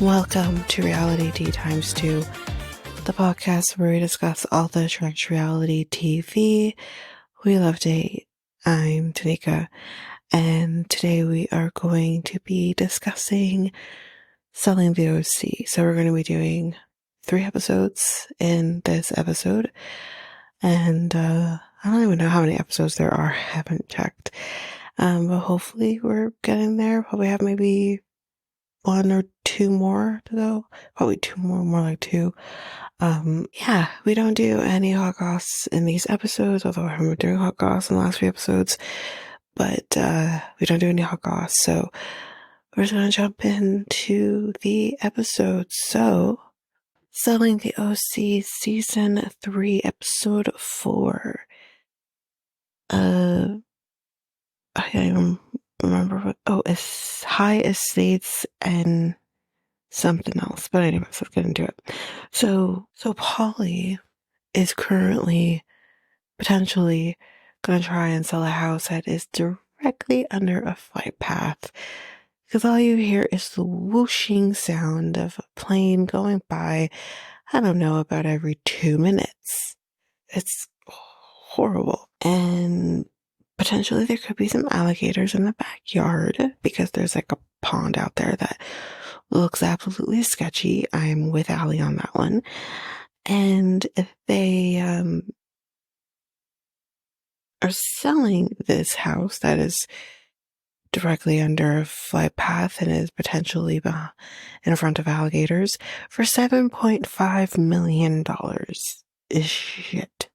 Welcome to Reality Tea Times 2, the podcast where we discuss all the trash reality TV we love to hate. I'm Tanika, and today we are going to be discussing Selling the OC. So we're going to be doing 3 episodes in this episode, and I don't even know how many episodes there are. I haven't checked, but hopefully we're getting there. Probably have maybe 1 or 2 more to go. Probably 2 more like 2. Yeah, we don't do any hot goss in these episodes, although I haven't been doing hot goss in the last few episodes. But we don't do any hot goss, so we're just gonna jump into the episode. So, Selling the OC Season 3, Episode 4. I don't even remember what. Oh, it's High Estates and something else. But anyways, let's get into it. So Polly is currently potentially gonna try and sell a house that is directly under a flight path. Because all you hear is the whooshing sound of a plane going by, I don't know, about every 2 minutes. It's horrible. And potentially there could be some alligators in the backyard because there's like a pond out there that looks absolutely sketchy. I'm with Allie on that one. And if they are selling this house that is directly under a flight path and is potentially in front of alligators for $7.5 million is shit.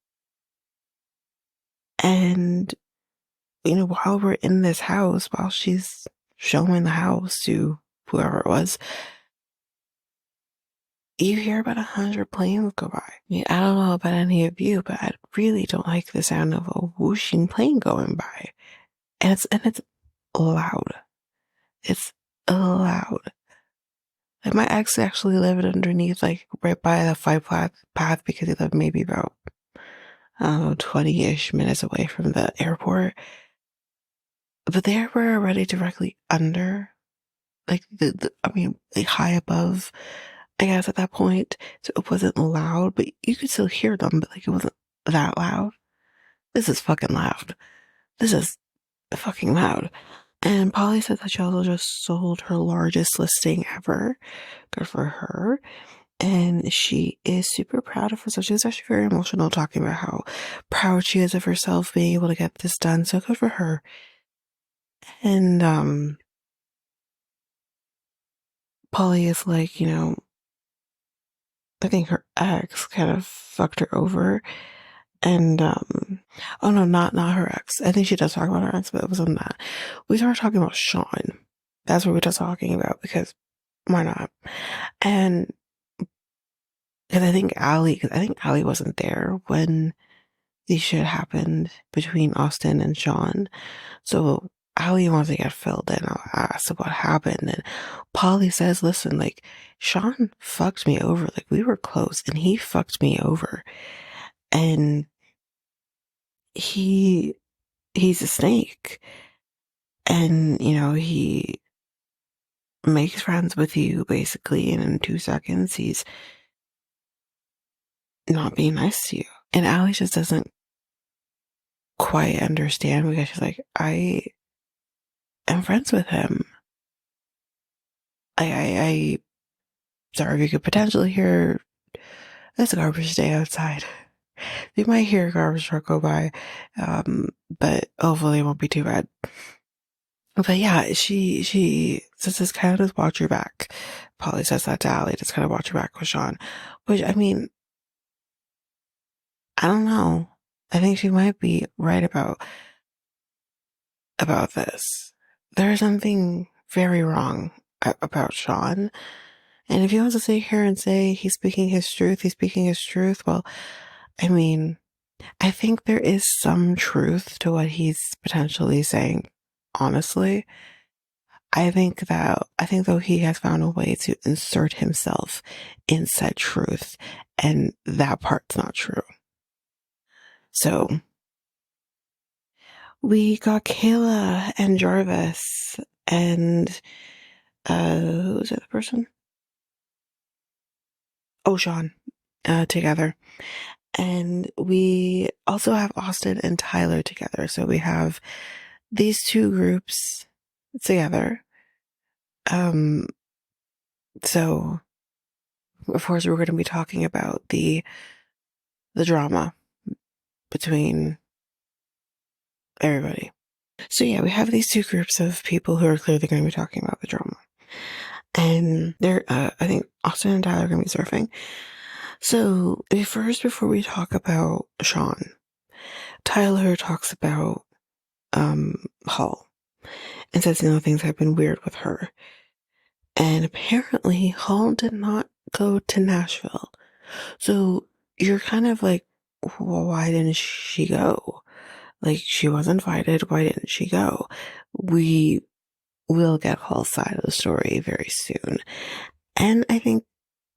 And, you know, while we're in this house, while she's showing the house to whoever it was, you hear about 100 planes go by. I mean, I don't know about any of you, but I really don't like the sound of a whooshing plane going by. And it's loud. It's loud. Like my ex actually lived underneath, like right by the flight path because he lived maybe about, I don't know, 20-ish minutes away from the airport. But they were already directly under, like like high above, I guess at that point. So it wasn't loud, but you could still hear them, but like it wasn't that loud. This is fucking loud. This is fucking loud. And Polly said that she also just sold her largest listing ever. Good for her. And she is super proud of herself. She was actually very emotional talking about how proud she is of herself being able to get this done. So good for her. And Polly is like, you know, I think her ex kind of fucked her over. And oh no, not her ex. I think she does talk about her ex, but it wasn't that. We started talking about Sean. That's what we were just talking about because why not? And because I think Allie wasn't there when the shit happened between Austin and Sean. So Allie wants to get filled in. I'll ask what happened. And Polly says, listen, like, Sean fucked me over. Like, we were close and he fucked me over. And he's a snake. And, you know, he makes friends with you basically. And in 2 seconds, he's not being nice to you. And Allie just doesn't quite understand because she's like, I am friends with him. I sorry if you could potentially hear it's a garbage day outside. You might hear a garbage truck go by, but hopefully it won't be too bad. But yeah, she says this kind of just watch your back. Polly says that to Allie, just kind of watch your back with Sean. Which, I mean, I don't know. I think she might be right about this. There's something very wrong about Sean. And if he wants to sit here and say he's speaking his truth, well, I mean, I think there is some truth to what he's potentially saying, honestly. I think though he has found a way to insert himself in said truth, and that part's not true. So we got Kayla and Jarvis and who was the other person? Sean, together. And we also have Austin and Tyler together. So we have these two groups together. Um, so of course we're going to be talking about the drama between everybody. So yeah, we have these two groups of people who are clearly going to be talking about the drama. And they're, I think Austin and Tyler are going to be surfing. So first, before we talk about Sean, Tyler talks about Hull and says, things have been weird with her. And apparently Hull did not go to Nashville. So you're kind of like, well, why didn't she go? Like, she was invited. Why didn't she go? We will get Hull's side of the story very soon. And I think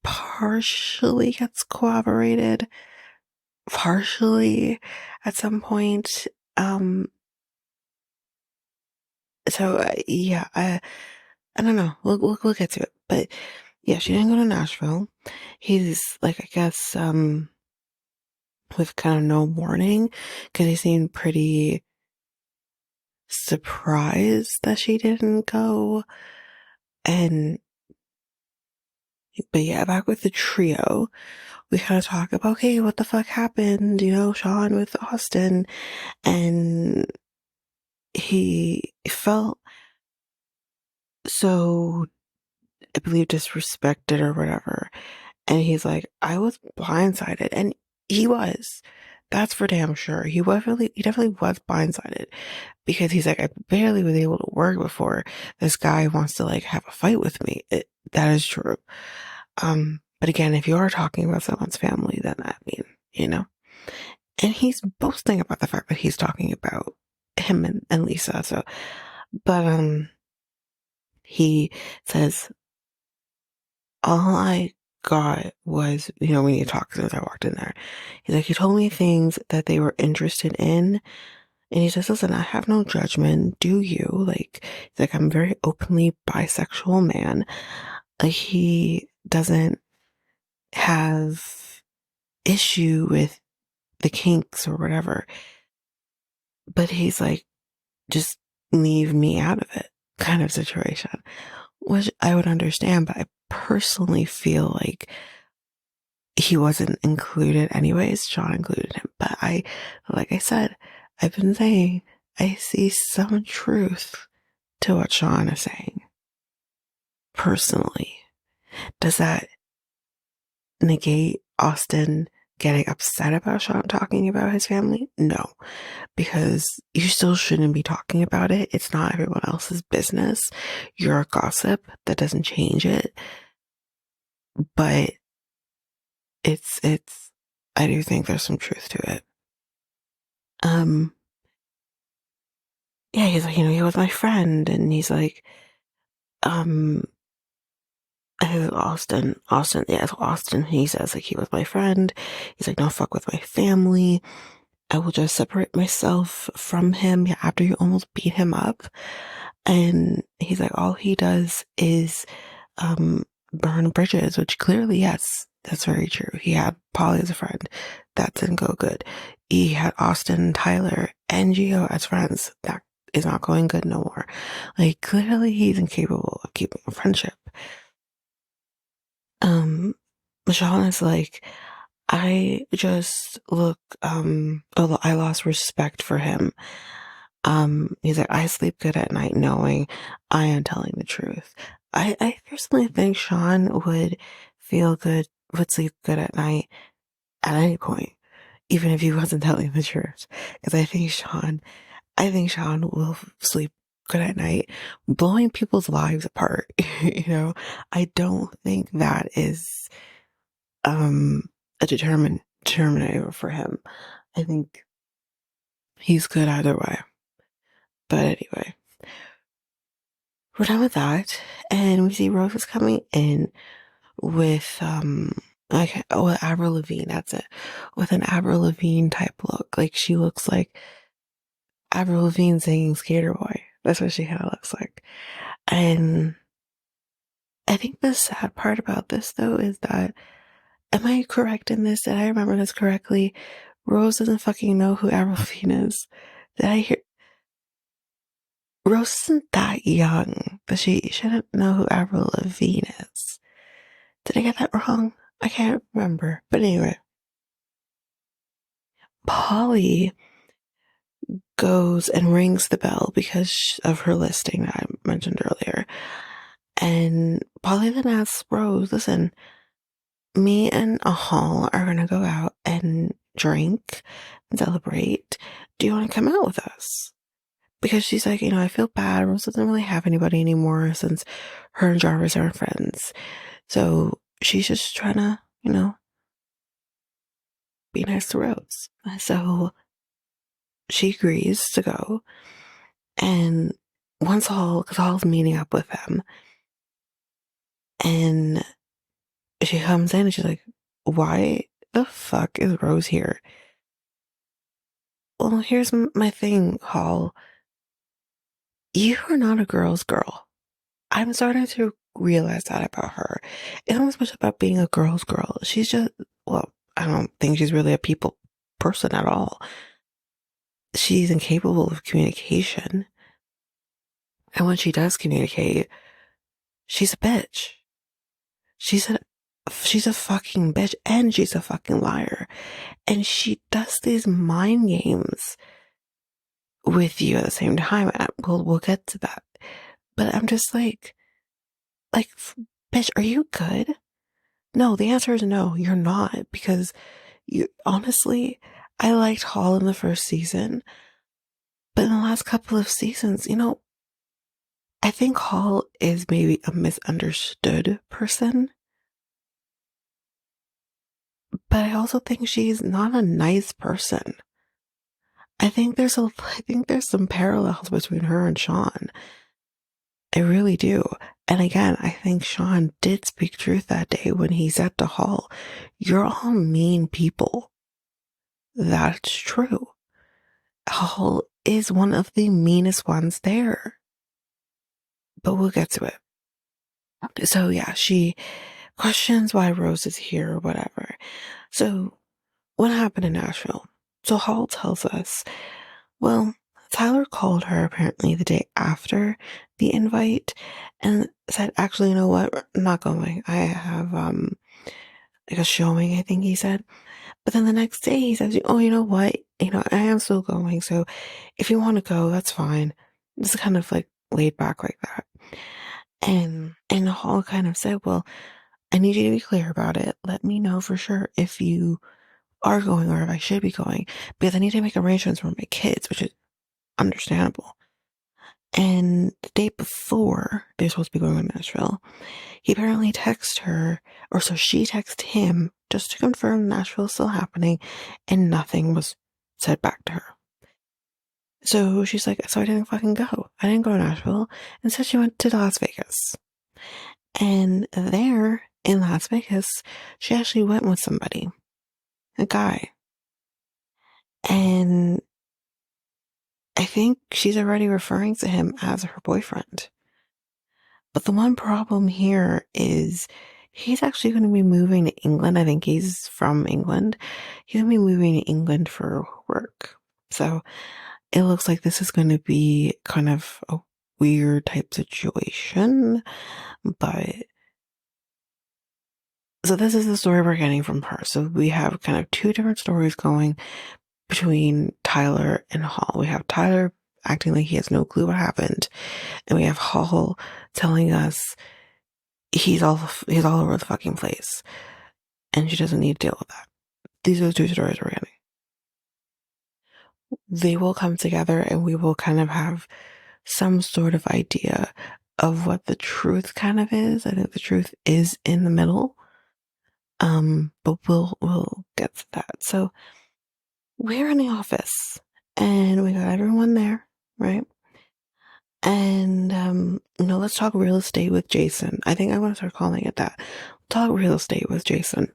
partially gets corroborated, partially at some point. So yeah, I don't know. We'll get to it, but yeah, she didn't go to Nashville. He's like, I guess, with kind of no warning, because he seemed pretty surprised that she didn't go. And but yeah, back with the trio, we kind of talk about, okay, what the fuck happened? Sean with Austin, and he felt so, I believe, disrespected or whatever. And he's like, I was blindsided. And he was. That's for damn sure. He definitely was blindsided, because he's like, I barely was able to work before this guy wants to like have a fight with me. That is true. But again, if you are talking about someone's family, then I mean, and he's boasting about the fact that he's talking about him and Lisa. So, but, he says, all I got was, we need to talk as I walked in there. He's like, he told me things that they were interested in. And he says, listen, I have no judgment. Do you? Like, he's like, I'm a very openly bisexual man. Like, he doesn't have issue with the kinks or whatever. But he's like, just leave me out of it kind of situation, which I would understand. But I personally feel like he wasn't included anyways. Sean included him. But like I said, I've been saying, I see some truth to what Sean is saying. Personally, does that negate Austin getting upset about Sean talking about his family? No, because you still shouldn't be talking about it. It's not everyone else's business. You're a gossip. That doesn't change it. But I do think there's some truth to it. Yeah, he's like, he was my friend, and he's like, um, yeah, it's Austin. He says like he was my friend. He's like, don't fuck with my family. I will just separate myself from him after you almost beat him up. And he's like, all he does is burn bridges, which clearly, yes, that's very true. He had Polly as a friend. That didn't go good. He had Austin, Tyler, and Gio as friends. That is not going good no more. Like, clearly he's incapable of keeping a friendship. Sean is like, I just I lost respect for him. He's like, I sleep good at night knowing I am telling the truth. I personally think Sean would sleep good at night at any point, even if he wasn't telling the truth. Because I think Sean will sleep good at night, blowing people's lives apart. I don't think that is a determinator for him. I think he's good either way. But anyway, we're done with that, and we see Rose is coming in with with Avril Lavigne. That's it, with an Avril Lavigne type look. Like, she looks like Avril Lavigne singing "Skater Boy." That's what she kind of looks like. And I think the sad part about this, though, is that Am I correct in this? Did I remember this correctly? Rose doesn't fucking know who Avril Lavigne is. Did I hear? Rose isn't that young, but she shouldn't know who Avril Lavigne is. Did I get that wrong? I can't remember. But anyway, Polly goes and rings the bell because of her listing that I mentioned earlier. And Polly then asks Rose, listen, me and Hall are going to go out and drink and celebrate. Do you want to come out with us? Because she's like, I feel bad. Rose doesn't really have anybody anymore since her and Jarvis aren't friends. So she's just trying to, be nice to Rose. So she agrees to go. And once because Hall's meeting up with them, and she comes in and she's like, why the fuck is Rose here? Well, here's my thing, Hall. You are not a girl's girl. I'm starting to realize that about her. It's not so much about being a girl's girl. She's just, well, I don't think she's really a people person at all. She's incapable of communication. And when she does communicate, she's a bitch. She's a fucking bitch, and she's a fucking liar. And she does these mind games with you at the same time. And we'll get to that. But I'm just like, bitch, are you good? No, the answer is no, you're not. Because honestly, I liked Hall in the first season. But in the last couple of seasons, I think Hall is maybe a misunderstood person. But I also think she's not a nice person. I think there's some parallels between her and Sean. I really do. And again, I think Sean did speak truth that day when he said to Hall, you're all mean people. That's true. Hall is one of the meanest ones there. But we'll get to it. So yeah, she questions why Rose is here or whatever. So what happened in Nashville? So Hall tells us, well, Tyler called her apparently the day after the invite and said, actually, you know what? I'm not going. I have like a showing, I think he said. But then the next day he says, oh, you know what? I am still going. So if you want to go, that's fine. It's kind of like laid back like that. And Hall kind of said, well, I need you to be clear about it. Let me know for sure if you are going or if I should be going, because I need to make arrangements for my kids, which is understandable. And the day before they're supposed to be going to Nashville, he apparently texted her, or so she texted him just to confirm Nashville's still happening, and nothing was said back to her. So she's like, so I didn't fucking go. I didn't go to Nashville. Instead, she went to Las Vegas. And there in Las Vegas, she actually went with somebody, a guy. And I think she's already referring to him as her boyfriend. But the one problem here is he's actually going to be moving to England. I think he's from England. He's going to be moving to England for work. So it looks like this is going to be kind of a weird type situation. But so this is the story we're getting from her. So we have kind of two different stories going between Tyler and Hall. We have Tyler acting like he has no clue what happened, and we have Hall telling us he's all over the fucking place, and she doesn't need to deal with that. These are the two stories we're getting. They will come together, and we will kind of have some sort of idea of what the truth kind of is. I think the truth is in the middle. But we'll get to that. So we're in the office, and we got everyone there, right? And let's talk real estate with Jason. I think I want to start calling it that. Talk real estate with Jason.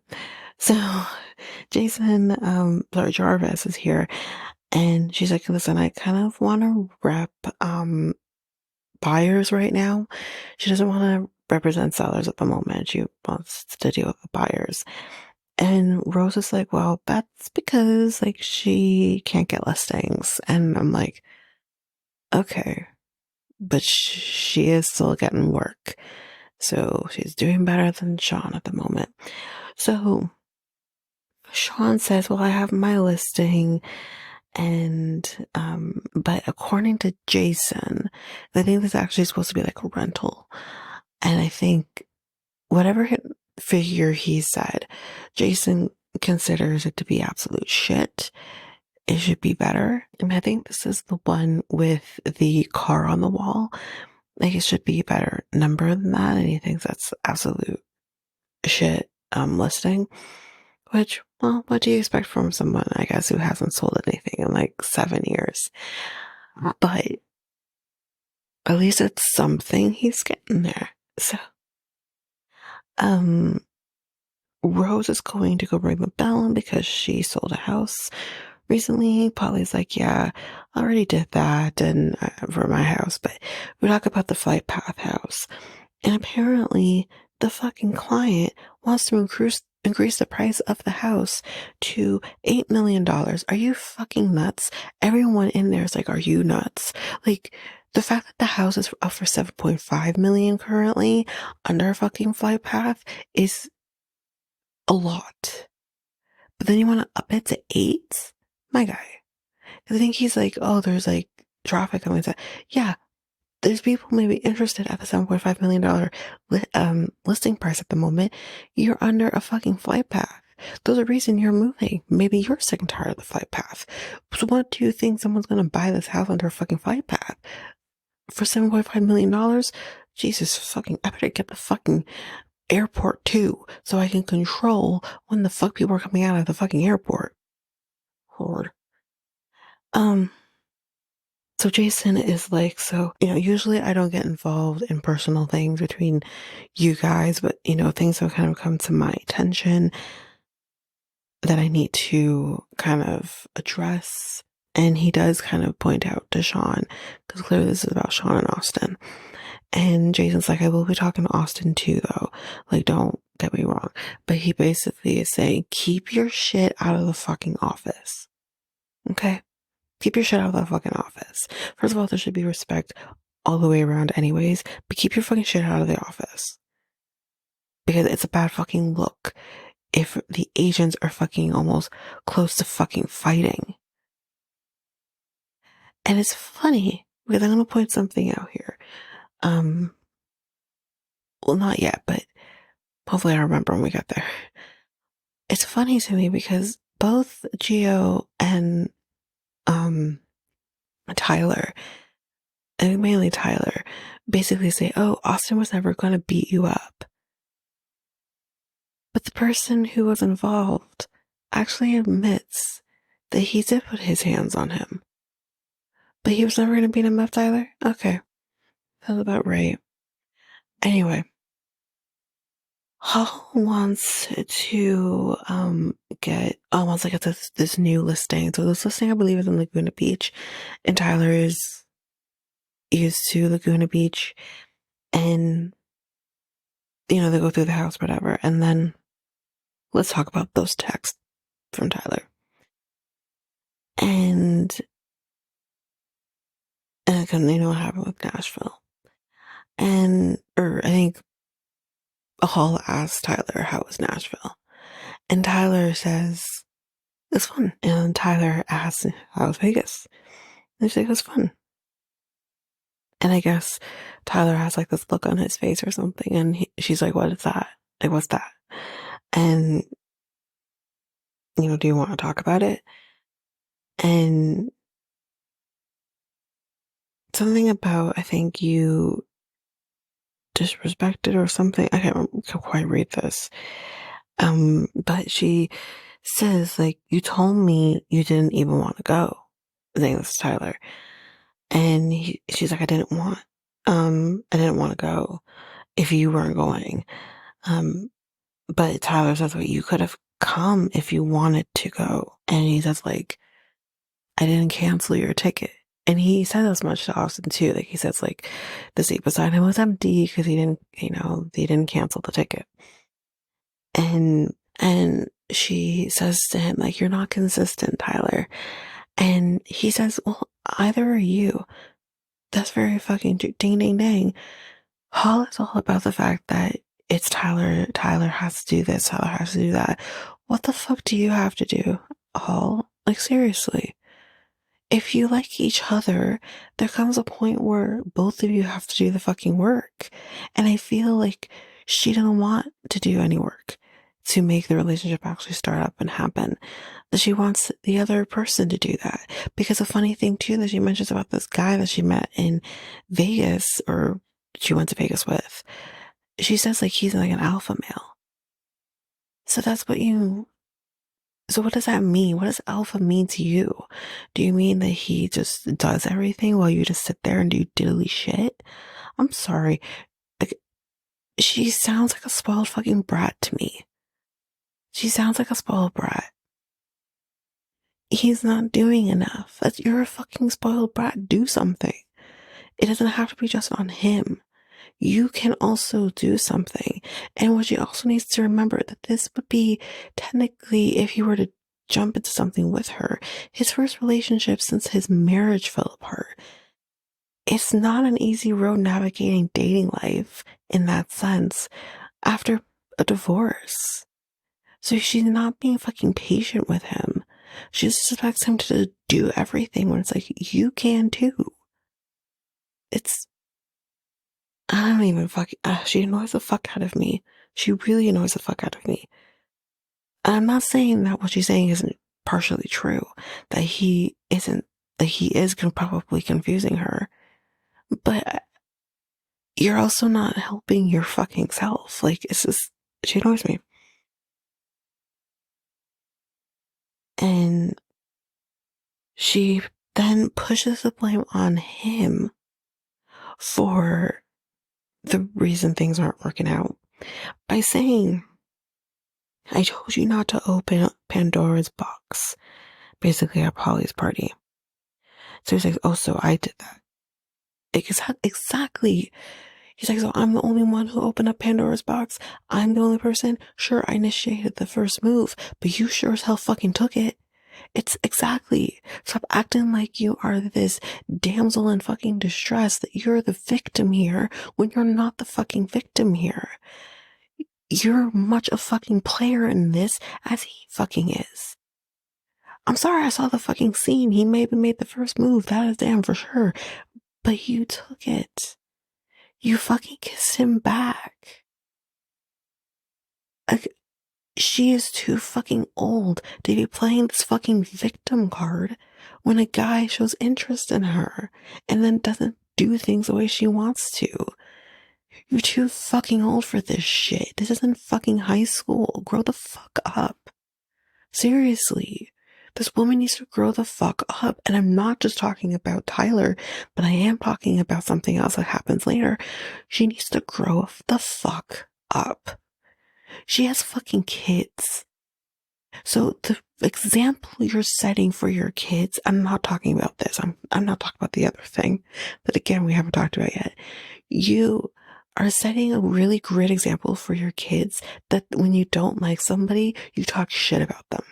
So Jason, Jarvis is here, and she's like, listen, I kind of want to rep buyers right now. She doesn't want to represent sellers at the moment. She wants to deal with the buyers. And Rose is like, well, that's because like she can't get listings. And I'm like, okay, but she is still getting work. So she's doing better than Sean at the moment. So Sean says, well, I have my listing. And, but according to Jason, I think this actually supposed to be like a rental. And I think whatever figure he said, Jason considers it to be absolute shit. It should be better. And I think this is the one with the car on the wall. Like it should be a better number than that. And he thinks that's absolute shit listing. Which, well, what do you expect from someone, I guess, who hasn't sold anything in like 7 years? But at least it's something he's getting there. So, um, Rose is going to go ring the bell because she sold a house recently. Polly's like, yeah, I already did that and for my house, but we talk about the flight path house. And apparently the fucking client wants to increase the price of the house to $8 million. Are you fucking nuts? Everyone in there is like, are you nuts? Like, the fact that the house is up for 7.5 million currently under a fucking flight path is a lot. But then you want to up it to 8? My guy. I think he's like, oh, there's like traffic coming. Yeah, there's people maybe interested at the $7.5 million listing price at the moment. You're under a fucking flight path. There's a reason you're moving. Maybe you're sick and tired of the flight path. So what do you think someone's going to buy this house under a fucking flight path? For $7.5 million? Jesus fucking, I better get the fucking airport too, so I can control when the fuck people are coming out of the fucking airport. Lord. So Jason is like, so, usually I don't get involved in personal things between you guys, but, things have kind of come to my attention that I need to kind of address. And he does kind of point out to Sean, because clearly this is about Sean and Austin. And Jason's like, I will be talking to Austin too, though. Like, don't get me wrong. But he basically is saying, keep your shit out of the fucking office. Okay? Keep your shit out of the fucking office. First of all, there should be respect all the way around anyways, but keep your fucking shit out of the office. Because it's a bad fucking look if the agents are fucking almost close to fucking fighting. And it's funny, because I'm gonna point something out here. Well, not yet, but hopefully I remember when we get there. It's funny to me because both Gio and Tyler, and mainly Tyler, basically say, oh, Austin was never going to beat you up. But the person who was involved actually admits that he did put his hands on him. But he was never going to beat him up, Tyler? Okay. That's about right. Anyway, Hall wants to wants to get this new listing. So this listing, I believe, is in Laguna Beach. And Tyler is used to Laguna Beach. And, they go through the house, whatever. And then let's talk about those texts from Tyler. And then, what happened with Nashville. Or I think Hall asked Tyler, how was Nashville? And Tyler says, it's fun. And Tyler asks, how was Vegas? And she's like, it was fun. And I guess Tyler has like this look on his face or something. And she's like, what is that? Like, what's that? And, do you want to talk about it? And something about, I think you disrespected or something. I can't quite read this. But she says, like, you told me you didn't even want to go. I think this is Tyler. And she's like, I didn't want to go if you weren't going. But Tyler says, well, you could have come if you wanted to go. And he says, like, I didn't cancel your ticket. And he said as much to Austin too. Like, he says, like, the seat beside him was empty because he didn't cancel the ticket. And And she says to him, like, you're not consistent, Tyler. And he says, well, either are you. That's very fucking ding, ding, ding. Hall is all about the fact that it's Tyler. Tyler has to do this. Tyler has to do that. What the fuck do you have to do, Hall? Like, seriously. If you like each other, there comes a point where both of you have to do the fucking work. And I feel like she didn't want to do any work to make the relationship actually start up and happen. That she wants the other person to do that. Because a funny thing too that she mentions about this guy that she met in Vegas, or she went to Vegas with, she says like he's like an alpha male. So that's what you So what does that mean? What does alpha mean to you? Do you mean that he just does everything while you just sit there and do diddly shit? I'm sorry. Like, she sounds like a spoiled fucking brat to me. She sounds like a spoiled brat. He's not doing enough. You're a fucking spoiled brat. Do something. It doesn't have to be just on him. You can also do something. And what she also needs to remember that this would be technically, if he were to jump into something with her, his first relationship since his marriage fell apart. It's not an easy road navigating dating life in that sense after a divorce. So she's not being fucking patient with him. She just expects him to do everything when it's like, you can too. I don't even fucking, she annoys the fuck out of me. She really annoys the fuck out of me. And I'm not saying that what she's saying isn't partially true, that he is probably confusing her, but you're also not helping your fucking self. Like, it's just, she annoys me. And she then pushes the blame on him for the reason things aren't working out by saying, I told you not to open Pandora's box, basically at Polly's party. So he's like, oh, so I did that. Exactly. He's like, so I'm the only one who opened up Pandora's box. I'm the only person. Sure, I initiated the first move, but you sure as hell fucking took it. It's exactly. Stop acting like you are this damsel in fucking distress, that you're the victim here when you're not the fucking victim here. You're much a fucking player in this as he fucking is. I'm sorry I saw the fucking scene. He maybe made the first move. That is damn for sure. But you took it. You fucking kissed him back. Like, she is too fucking old to be playing this fucking victim card when a guy shows interest in her and then doesn't do things the way she wants to. You're too fucking old for this shit. This isn't fucking high school. Grow the fuck up. Seriously. This woman needs to grow the fuck up. And I'm not just talking about Tyler, but I am talking about something else that happens later. She needs to grow the fuck up. She has fucking kids. So the example you're setting for your kids, I'm not talking about this. I'm not talking about the other thing that, again, we haven't talked about yet. You are setting a really great example for your kids that when you don't like somebody, you talk shit about them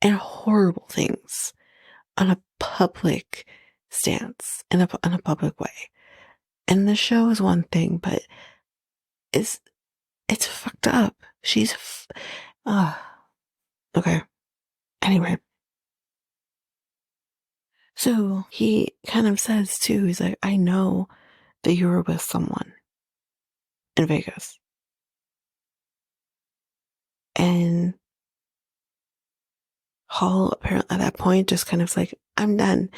and horrible things on a public stance, in a public way. And the show is one thing, but it's fucked up. Okay. Anyway. So he kind of says too, he's like, I know that you were with someone in Vegas. And Hall apparently at that point just kind of like, I'm done,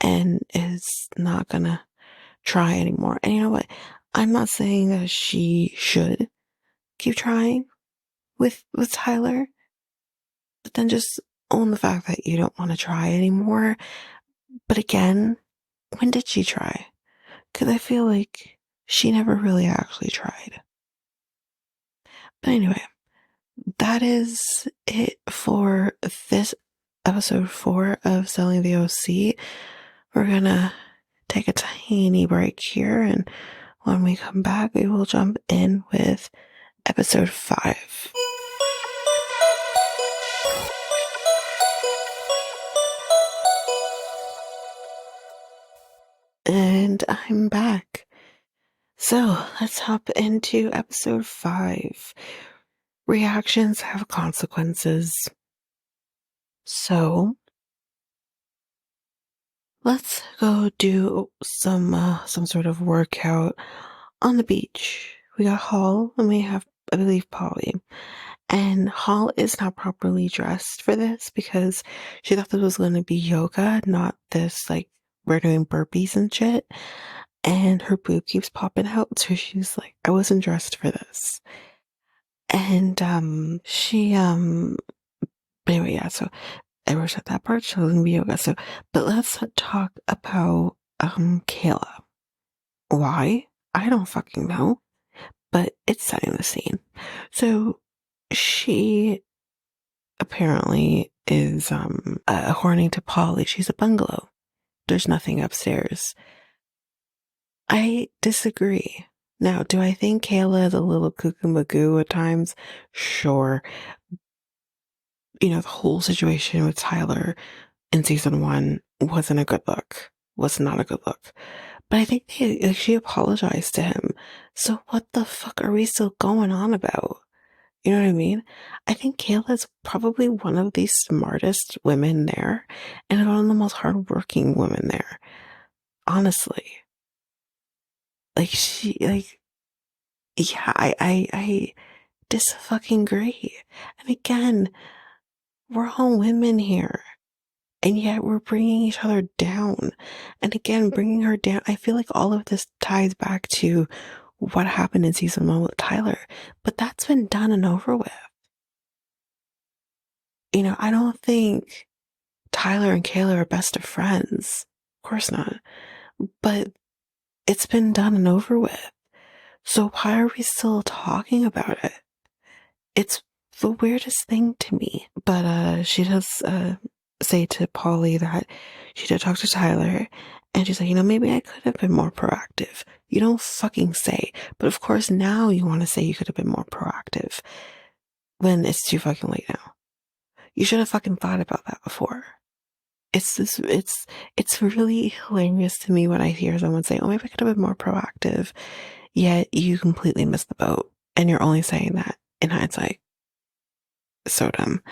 and is not gonna try anymore. And you know what? I'm not saying that she should keep trying with Tyler, but then just own the fact that you don't want to try anymore. But again, when did she try? Because I feel like she never really actually tried. But anyway, that is it for this episode 4 of Selling the OC. We're gonna take a tiny break here, and when we come back, we will jump in with episode 5. And I'm back. So let's hop into episode 5. Reactions have consequences. So let's go do some sort of workout on the beach. We got Hall and we have, I believe, Polly. And Hall is not properly dressed for this because she thought this was going to be yoga, not this like we're doing burpees and shit. And her boob keeps popping out, so she's like, I wasn't dressed for this. And she but anyway, yeah, so I wrote at that part, so it was gonna be yoga. So but let's talk about Kayla. Why? I don't fucking know. But it's setting the scene. So she apparently is according to Polly, she's a bungalow. There's nothing upstairs. I disagree. Now, do I think Kayla is a little cuckoo magoo at times? Sure. You know, the whole situation with Tyler in season 1 wasn't a good look. Was not a good look. But I think she apologized to him. So what the fuck are we still going on about? You know what I mean? I think Kayla's probably one of the smartest women there and one of the most hardworking women there. Honestly. Yeah, I dis-fucking-gree. And again, we're all women here. And yet we're bringing each other down. And again, bringing her down. I feel like all of this ties back to what happened in season 1 with Tyler. But that's been done and over with. You know, I don't think Tyler and Kayla are best of friends. Of course not. But it's been done and over with. So why are we still talking about it? It's the weirdest thing to me. But she does say to Polly that she did talk to Tyler, and she's like, you know, maybe I could have been more proactive. You don't fucking say. But of course now you want to say you could have been more proactive when it's too fucking late now. You should have fucking thought about that before. It's really hilarious to me when I hear someone say, oh, maybe I could have been more proactive, yet you completely missed the boat and you're only saying that in hindsight. So dumb.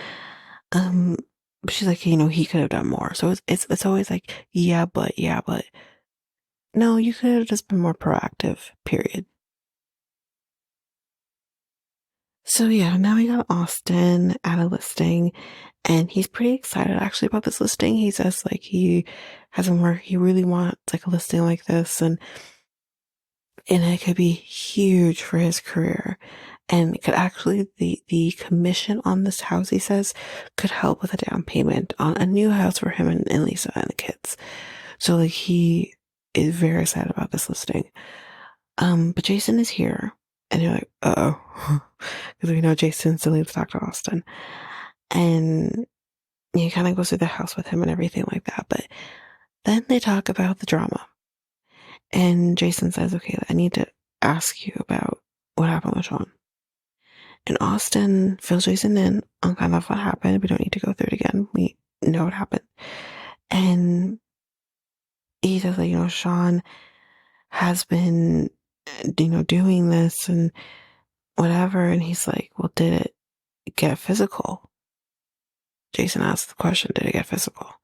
But she's like, you know, he could have done more. So it's always like, yeah, but no, you could have just been more proactive, period. So yeah, now we got Austin at a listing and he's pretty excited actually about this listing. He says like he hasn't worked, he really wants like a listing like this and it could be huge for his career. And it could actually, the commission on this house, he says, could help with a down payment on a new house for him and Lisa and the kids. So like he is very excited about this listing. But Jason is here and you're like, uh-oh. Because we know Jason still needs to talk to Austin. And he kind of goes through the house with him and everything like that. But then they talk about the drama. And Jason says, okay, I need to ask you about what happened with Sean. And Austin fills Jason in on kind of what happened. We don't need to go through it again. We know what happened. And he says, like, you know, Sean has been, you know, doing this and whatever. And he's like, well, did it get physical? Jason asked the question, did it get physical?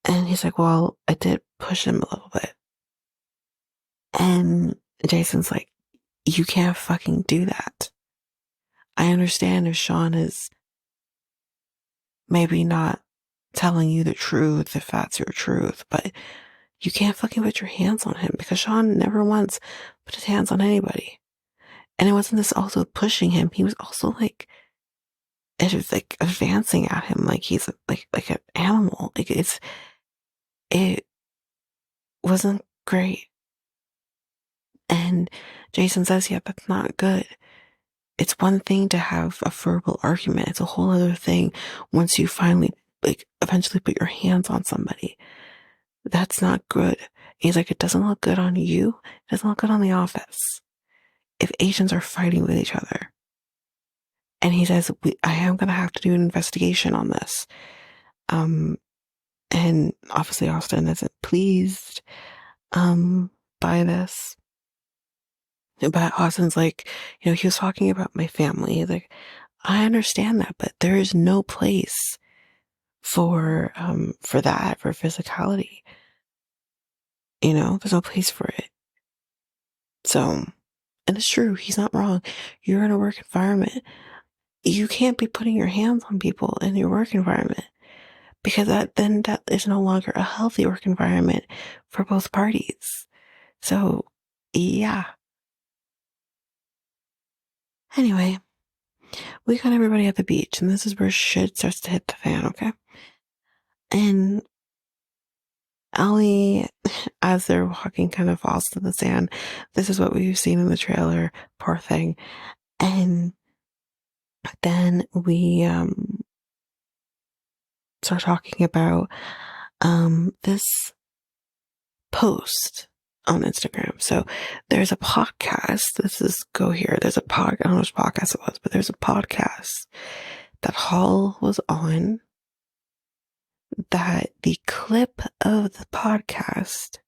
And he's like, well, I did push him a little bit. And Jason's like, you can't fucking do that. I understand if Sean is maybe not telling you the truth, if that's your truth, but you can't fucking put your hands on him because Sean never once put his hands on anybody. And it wasn't this also pushing him. He was also like, it was like advancing at him like he's like an animal. It wasn't great. And Jason says, yeah, that's not good. It's one thing to have a verbal argument. It's a whole other thing once you finally, like, eventually put your hands on somebody. That's not good. He's like, it doesn't look good on you. It doesn't look good on the office. If Asians are fighting with each other. And he says, I am going to have to do an investigation on this. And obviously Austin isn't pleased. by this. But Austin's like, he was talking about my family. Like, I understand that, but there is no place for that, for physicality. There's no place for it. So, and it's true, he's not wrong. You're in a work environment. You can't be putting your hands on people in your work environment because that is no longer a healthy work environment for both parties. So, yeah. Anyway, we got everybody at the beach, and this is where shit starts to hit the fan, okay? And Allie, as they're walking, kind of falls to the sand. This is what we've seen in the trailer. Poor thing. And then we start talking about this post on Instagram. So there's a podcast. This is Go Here. There's a I don't know which podcast it was, but there's a podcast that Hall was on, that the clip of the podcast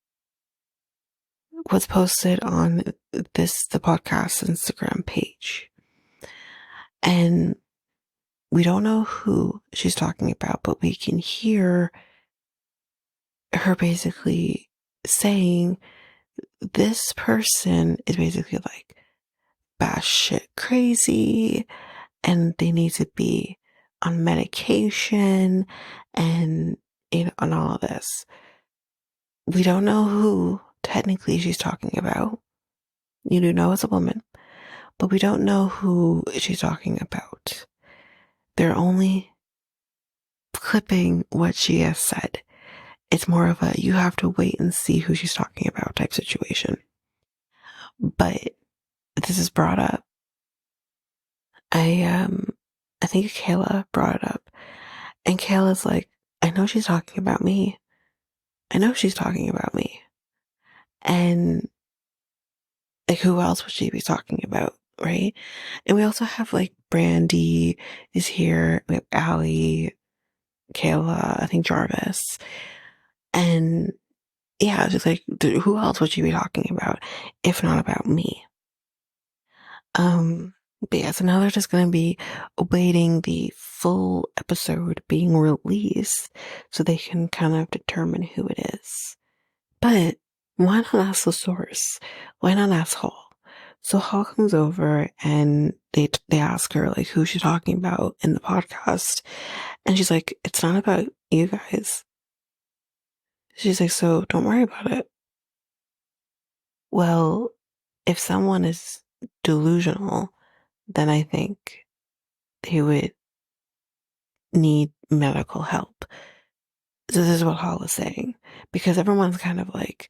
was posted on the podcast Instagram page. And we don't know who she's talking about, but we can hear her basically saying this person is basically like batshit crazy and they need to be on medication and and all of this. We don't know who technically she's talking about. You do know it's a woman, but we don't know who she's talking about. They're only clipping what she has said. It's more of a you have to wait and see who she's talking about type situation. But this is brought up. I think Kayla brought it up. And Kayla's like, I know she's talking about me. I know she's talking about me. And like, who else would she be talking about? Right. And we also have like Brandi is here. We have Allie, Kayla, I think Jarvis. And yeah, just like, who else would she be talking about if not about me? But yeah, so now they're just going to be awaiting the full episode being released so they can kind of determine who it is. But why not ask the source? Why not ask Hall? So Hall comes over and they ask her like who she's talking about in the podcast. And she's like, it's not about you guys. She's like, so don't worry about it. Well, if someone is delusional, then I think they would need medical help. So this is what Hall is saying. Because everyone's kind of like,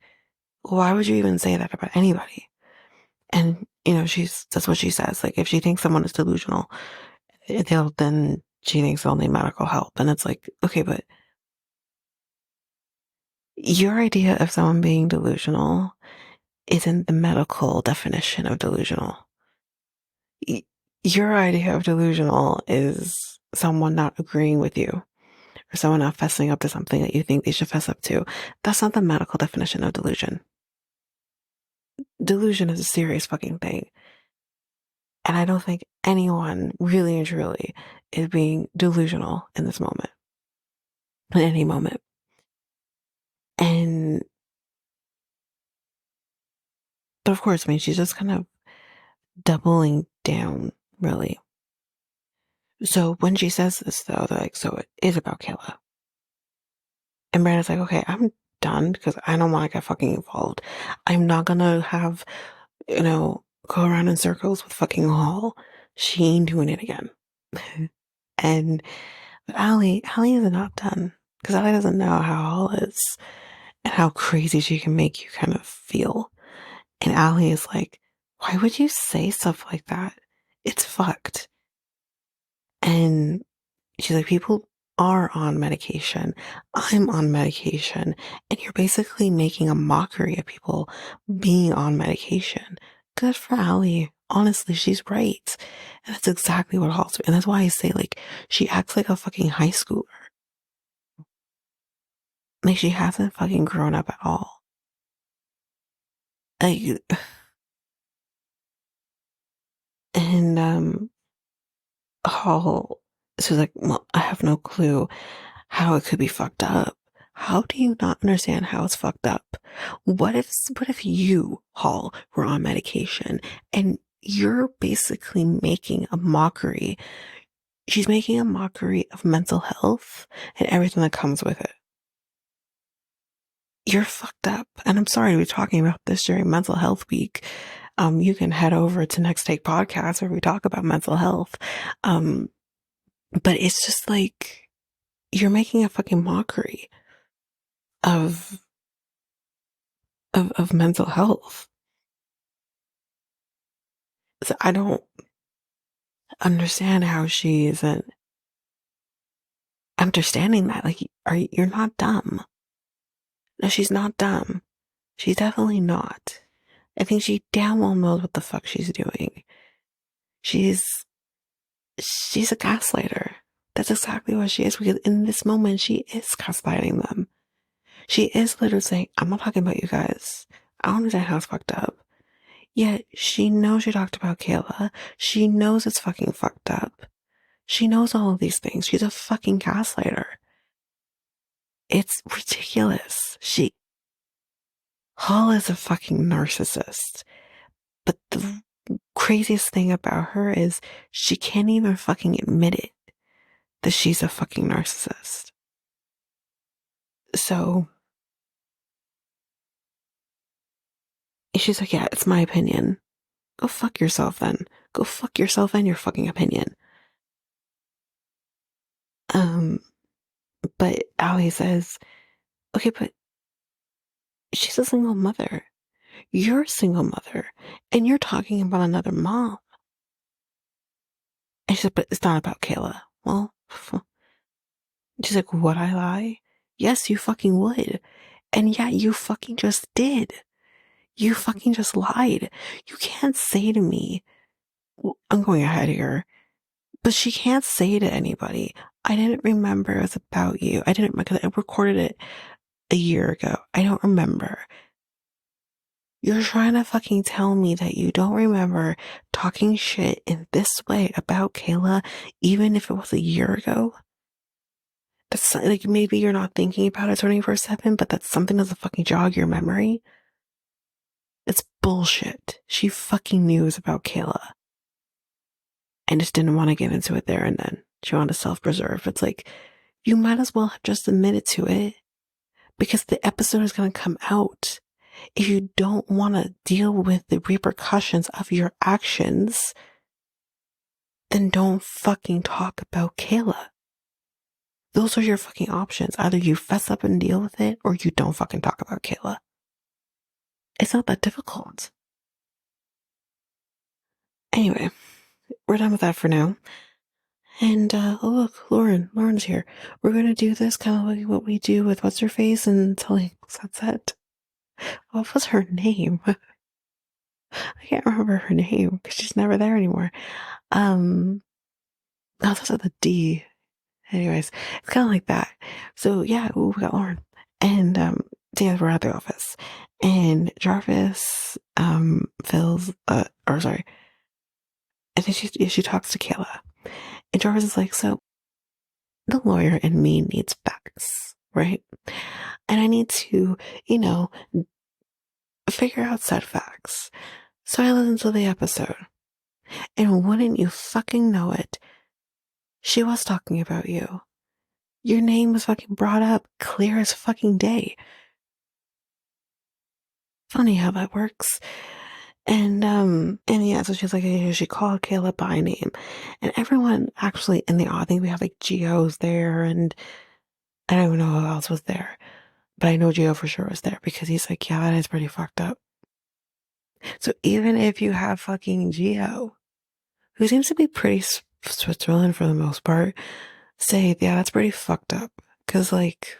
why would you even say that about anybody? And, that's what she says. Like, if she thinks someone is delusional, then she thinks they'll need medical help. And it's like, okay, but your idea of someone being delusional isn't the medical definition of delusional. Your idea of delusional is someone not agreeing with you or someone not fessing up to something that you think they should fess up to. That's not the medical definition of delusion. Delusion is a serious fucking thing. And I don't think anyone really and truly is being delusional in this moment, in any moment. And, but of course, I mean, she's just kind of doubling down, really. So when she says this, though, they're like, so it is about Kayla. And Brandon's like, okay, I'm done because I don't want to get fucking involved. I'm not gonna have, go around in circles with fucking Hall. She ain't doing it again. And but Allie is not done because Allie doesn't know how Hall is and how crazy she can make you kind of feel. And Allie is like, why would you say stuff like that? It's fucked. And she's like, people are on medication. I'm on medication. And you're basically making a mockery of people being on medication. Good for Allie. Honestly, she's right. And that's exactly what Hall's. And that's why I say, like, she acts like a fucking high schooler. Like, she hasn't fucking grown up at all. Like, and Hall, so like, well, I have no clue how it could be fucked up. How do you not understand how it's fucked up? What if you, Hall, were on medication and you're basically making a mockery? She's making a mockery of mental health and everything that comes with it. You're fucked up. And I'm sorry to be talking about this during mental health week. You can head over to Next Take Podcast where we talk about mental health. Um, but it's just like you're making a fucking mockery of of mental health. So I don't understand how she isn't understanding that. Like, you're not dumb. No, she's not dumb. She's definitely not. I think she damn well knows what the fuck she's doing. She's she's a gaslighter. That's exactly what she is, because in this moment she is gaslighting them. She is literally saying, I'm not talking about you guys. I don't understand how it's fucked up. Yet she knows she talked about Kayla. She knows it's fucking fucked up. She knows all of these things. She's a fucking gaslighter. It's ridiculous. Hall is a fucking narcissist. But the craziest thing about her is she can't even fucking admit it that she's a fucking narcissist. So she's like, yeah, it's my opinion. Go fuck yourself then. Go fuck yourself and your fucking opinion. Um, but Ali says, okay, but she's a single mother. You're a single mother. And you're talking about another mom. And she said, but it's not about Kayla. Well, she's like, would I lie? Yes, you fucking would. And yeah, you fucking just did. You fucking just lied. You can't say to me, well, I'm going ahead here, but she can't say to anybody, I didn't remember it was about you. I didn't, because I recorded it a year ago. I don't remember. You're trying to fucking tell me that you don't remember talking shit in this way about Kayla, even if it was a year ago? That's like, maybe you're not thinking about it 24/7, but that's something that's a fucking jog your memory. It's bullshit. She fucking knew it was about Kayla and just didn't want to get into it there and then. She wanted to self-preserve. It's like, you might as well have just admitted to it, because the episode is going to come out. If you don't want to deal with the repercussions of your actions, then don't fucking talk about Kayla. Those are your fucking options. Either you fess up and deal with it, or you don't fucking talk about Kayla. It's not that difficult. Anyway, we're done with that for now. And oh look, Lauren's here. We're gonna do this kind of like what we do with what's her face and telling Sunset. What was her name? I can't remember her name because she's never there anymore. Oh, that's at the D. Anyways, it's kind of like that. So yeah, ooh, we got Lauren, and yeah, we're at the office, and Jarvis fills or sorry, I think she talks to Kayla, and Jarvis is like, so the lawyer in me needs facts, right? And I need to, figure out said facts. So I listened to the episode, and wouldn't you fucking know it, she was talking about you. Your name was fucking brought up clear as fucking day. Funny how that works. And yeah, so she's like, hey, she called Kayla by name. And everyone actually in the, I think we have like Geo's there, and I don't even know who else was there. But I know Geo for sure was there, because he's like, yeah, that is pretty fucked up. So even if you have fucking Geo, who seems to be pretty Switzerland for the most part, say, yeah, that's pretty fucked up. Cause like,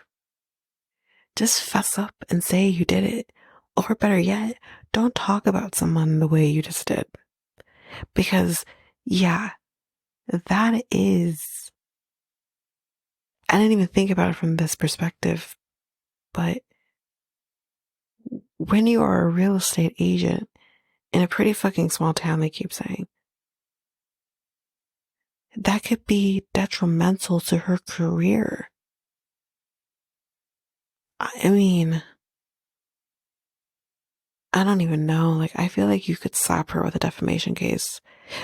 just fess up and say you did it. Or better yet, don't talk about someone the way you just did. Because, yeah, that is, I didn't even think about it from this perspective, but when you are a real estate agent in a pretty fucking small town, they keep saying, that could be detrimental to her career. I mean, I don't even know. Like, I feel like you could slap her with a defamation case,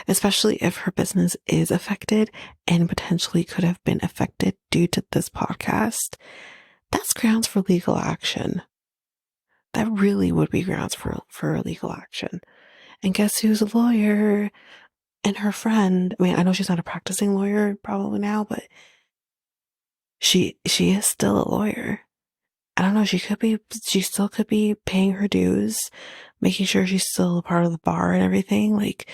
especially if her business is affected and potentially could have been affected due to this podcast. That's grounds for legal action. That really would be grounds for legal action. And guess who's a lawyer? And her friend. I mean, I know she's not a practicing lawyer probably now, but she is still a lawyer. I don't know, she still could be paying her dues, making sure she's still a part of the bar and everything, like,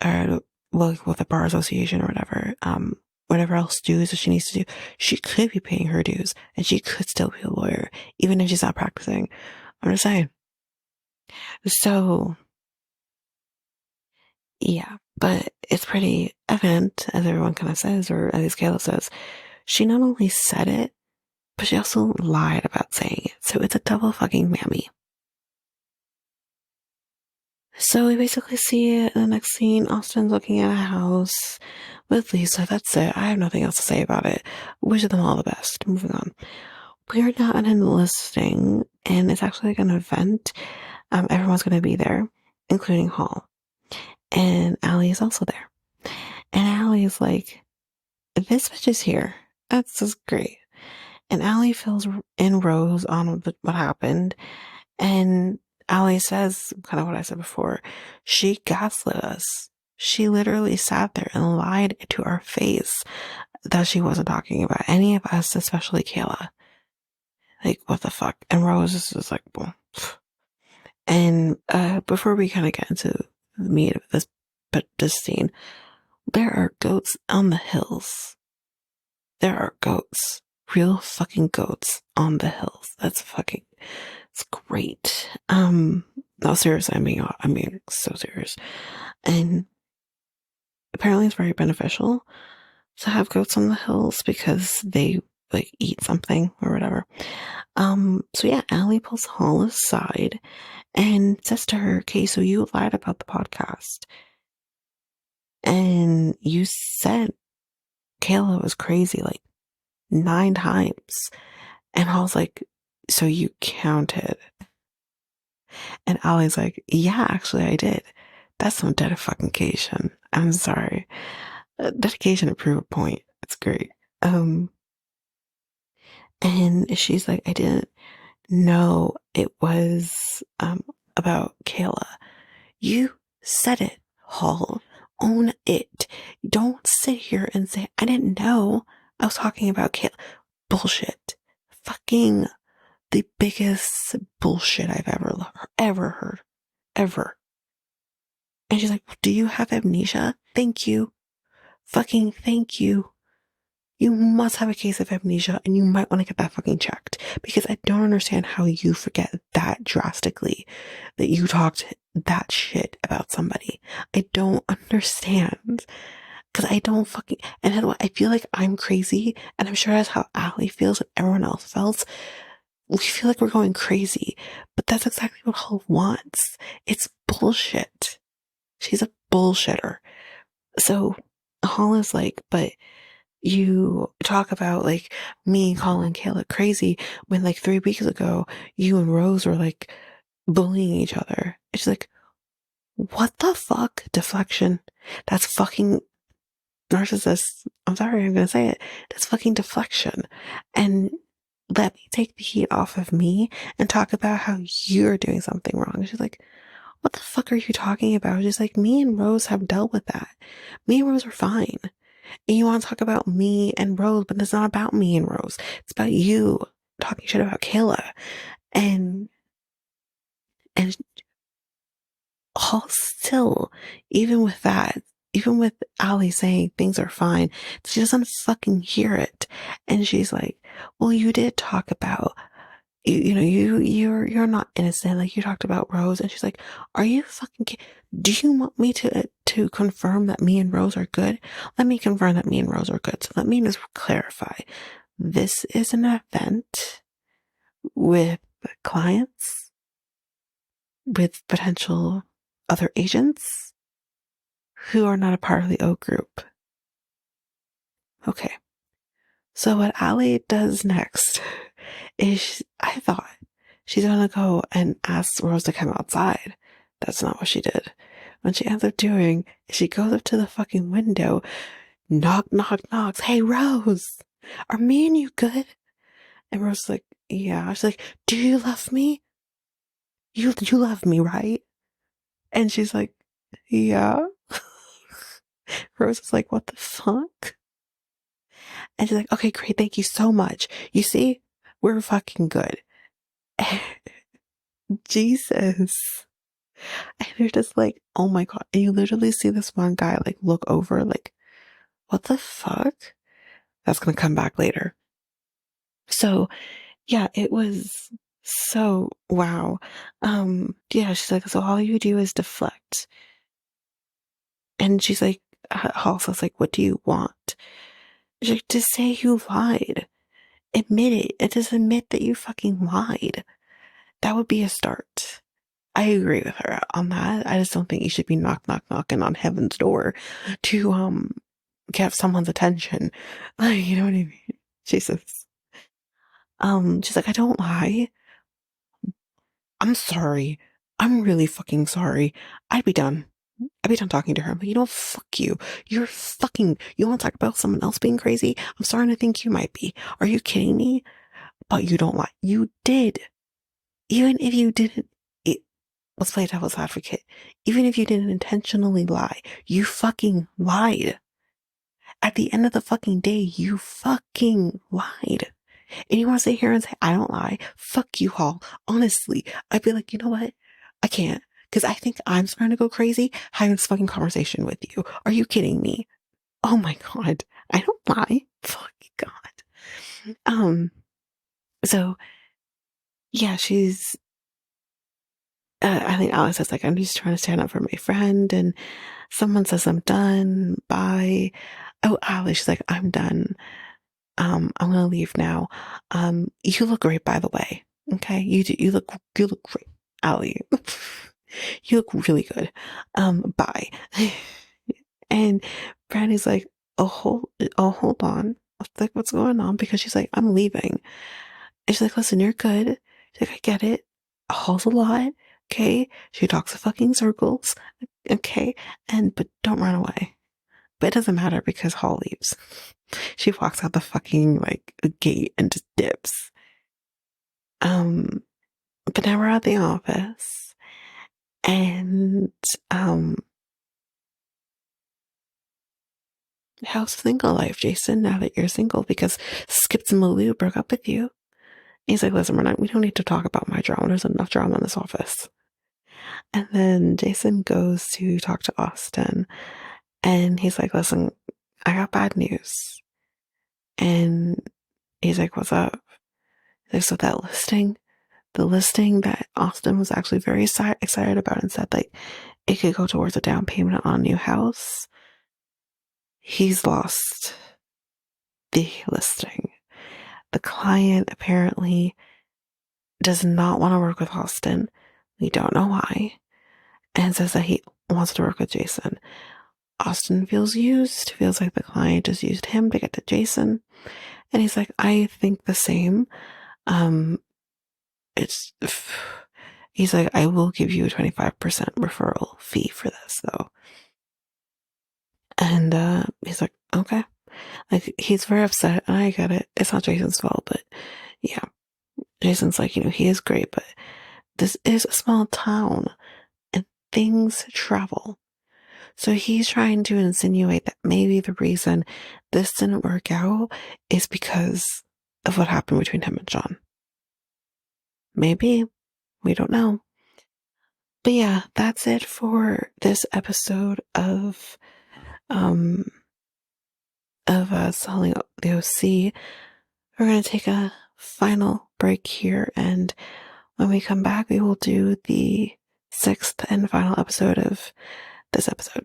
or, well, with the bar association or whatever, whatever else dues that she needs to do. She could be paying her dues and she could still be a lawyer, even if she's not practicing. I'm just saying. So, yeah, but it's pretty evident, as everyone kind of says, or at least Kayla says, she not only said it, but she also lied about saying it. So it's a double fucking mammy. So we basically see it in the next scene. Austin's looking at a house with Lisa. That's it. I have nothing else to say about it. Wish them all the best. Moving on. We're now at a listing, and it's actually like an event. Everyone's going to be there, including Hall. And Allie is also there. And Allie is like, this bitch is here. That's just great. And Allie fills in Rose on what happened. And Allie says kind of what I said before. She gaslit us. She literally sat there and lied to our face that she wasn't talking about any of us, especially Kayla. Like, what the fuck? And Rose is just like, well. And before we kind of get into the meat of this scene, there are goats on the hills. There are goats. Real fucking goats on the hills. It's great. No, seriously, I'm being so serious. And apparently it's very beneficial to have goats on the hills because they like eat something or whatever. So yeah, Allie pulls Hall aside and says to her, okay, so you lied about the podcast. And you said Kayla was crazy like 9 times. And Hall's like, so you counted. And Allie's like, yeah, actually I did. That's some dedication. I'm sorry. Dedication to prove a point. It's great. And she's like, I didn't know it was, about Kayla. You said it, Hall. Own it. Don't sit here and say, I didn't know I was talking about Kayla. Bullshit. Fucking the biggest bullshit I've ever heard. Ever. And she's like, do you have amnesia? Thank you. Fucking thank you. You must have a case of amnesia and you might want to get that fucking checked because I don't understand how you forget that drastically that you talked that shit about somebody. I don't understand because I don't fucking, and then I feel like I'm crazy and I'm sure that's how Allie feels and everyone else felt. We feel like we're going crazy, but that's exactly what Hull wants. It's bullshit. She's a bullshitter. So Hall is like, but you talk about like me calling Kayla crazy when like 3 weeks ago you and Rose were like bullying each other. It's like, what the fuck? Deflection. That's fucking narcissist. I'm sorry, I'm gonna say it. That's fucking deflection. And let me take the heat off of me and talk about how you're doing something wrong. She's like, what the fuck are you talking about? She's like, me and Rose have dealt with that. Me and Rose are fine. And you want to talk about me and Rose, but it's not about me and Rose. It's about you talking shit about Kayla. And all still, even with that, even with Allie saying things are fine, she doesn't fucking hear it. And she's like, well, you did talk about, you're not innocent. Like you talked about Rose. And she's like, are you fucking, do you want me to confirm that me and Rose are good? Let me confirm that me and Rose are good. So let me just clarify. This is an event with clients with potential other agents who are not a part of the O group. Okay. So what Allie does next is, I thought she's gonna go and ask Rose to come outside. That's not what she did. What she ends up doing is she goes up to the fucking window, knock, knock, knocks. Hey, Rose, are me and you good? And Rose's like, yeah. She's like, do you love me? You love me, right? And she's like, yeah. Rose is like, what the fuck? And she's like, okay, great. Thank you so much. You see, we're fucking good. Jesus. And you're just like, oh my God. And you literally see this one guy like look over, like, what the fuck? That's going to come back later. So yeah, it was so wow. Yeah, she's like, so all you do is deflect. And she's like, Halsey's like, what do you want? She's like, to say you lied. Admit it. Just admit that you fucking lied. That would be a start. I agree with her on that. I just don't think you should be knocking on heaven's door to get someone's attention. Like, you know what I mean? Jesus. She's like, I don't lie. I'm sorry. I'm really fucking sorry. I'd be done. I'd be done talking to her. But you know, fuck you. You're fucking, you want to talk about someone else being crazy? I'm starting to think you might be. Are you kidding me? But you don't lie. You did. Even if you didn't, let's play devil's advocate. Even if you didn't intentionally lie, you fucking lied. At the end of the fucking day, you fucking lied. And you want to sit here and say, I don't lie. Fuck you all. Honestly, I'd be like, you know what? I can't. Because I think I'm starting to go crazy having this fucking conversation with you. Are you kidding me? Oh my God. I don't lie. Fuck God. So yeah, I think Alex says like, I'm just trying to stand up for my friend, and someone says I'm done. Bye. Oh, Alex, she's like, I'm done. I'm gonna leave now. You look great, by the way. Okay, you do. You look great, Allie. You look really good. Bye. And Brandy's like, hold on. Like, what's going on? Because she's like, I'm leaving. And she's like, listen, you're good. She's like, I get it. Hall's a lot. Okay. She talks in fucking circles. Okay. But don't run away. But it doesn't matter because Hall leaves. She walks out the fucking like gate and just dips. But now we're at the office, and how's single life, Jason? Now that you're single, because Skips and Malou broke up with you. He's like, listen, we don't need to talk about my drama. There's enough drama in this office. And then Jason goes to talk to Austin, and he's like, listen, I got bad news. And he's like, what's up? He's like, so that listing, the listing that Austin was actually very excited about and said like it could go towards a down payment on a new house, he's lost the listing. The client apparently does not want to work with Austin. We don't know why. And says that he wants to work with Jason. Austin feels used, feels like the client just used him to get to Jason. And he's like, I think the same. It's, he's like, I will give you a 25% referral fee for this though. And he's like, okay. Like, he's very upset, and I get it. It's not Jason's fault, but yeah. Jason's like, he is great, but this is a small town and things travel. So he's trying to insinuate that maybe the reason this didn't work out is because of what happened between him and John. Maybe. We don't know. But yeah, that's it for this episode of Selling the OC. We're going to take a final break here, and when we come back, we will do the sixth and final episode of this episode.